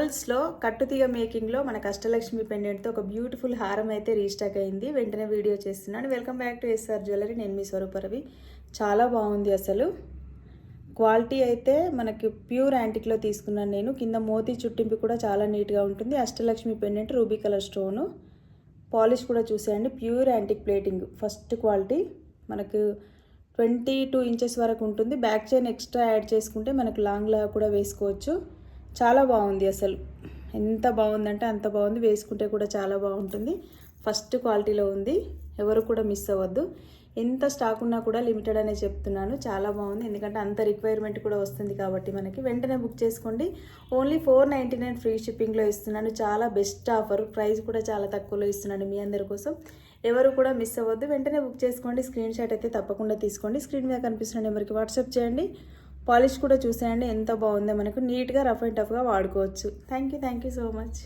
జ్యువెల్స్లో కట్టుతీగ మేకింగ్లో మన అష్టలక్ష్మి పెండెంట్తో ఒక బ్యూటిఫుల్ హారం అయితే రీస్టాక్ అయింది. వెంటనే వీడియో చేస్తున్నాను. Welcome back to SR jewellery. నేను మీ స్వరూపరవి. చాలా బాగుంది అసలు. క్వాలిటీ అయితే మనకి ప్యూర్ యాంటిక్లో తీసుకున్నాను నేను. కింద మోతీ చుట్టింపు కూడా చాలా నీట్గా ఉంటుంది. Ashtalakshmi pendant ruby colour stone. Polish కూడా చూసేయండి. Pure antique plating first quality. మనకు 22 ఇంచెస్ వరకు ఉంటుంది. బ్యాక్ చైన్ ఎక్స్ట్రా యాడ్ చేసుకుంటే మనకు లాంగ్లా కూడా వేసుకోవచ్చు. చాలా బాగుంది అసలు. ఎంత బాగుందంటే అంత బాగుంది. వేసుకుంటే కూడా చాలా బాగుంటుంది. ఫస్ట్ క్వాలిటీలో ఉంది. ఎవరు కూడా మిస్ అవ్వద్దు. ఎంత స్టాక్ ఉన్నా కూడా లిమిటెడ్ అనే చెప్తున్నాను. చాలా బాగుంది. ఎందుకంటే అంత రిక్వైర్మెంట్ కూడా వస్తుంది కాబట్టి మనకి వెంటనే బుక్ చేసుకోండి. ఓన్లీ 499 ఫ్రీ షిప్పింగ్లో ఇస్తున్నాను. చాలా బెస్ట్ ఆఫర్. ప్రైస్ కూడా చాలా తక్కువలో ఇస్తున్నాను మీ అందరి కోసం. ఎవరు కూడా మిస్ అవ్వద్దు. వెంటనే బుక్ చేసుకోండి. స్క్రీన్ షాట్ అయితే తప్పకుండా తీసుకోండి. స్క్రీన్ మీద కనిపిస్తున్న నెంబర్కి వాట్సాప్ చేయండి. పాలిష్ కూడా చూసేయండి ఎంత బాగుందో. మనకు నీట్గా రఫ్ అండ్ టఫ్గా వాడుకోవచ్చు. Thank you so much.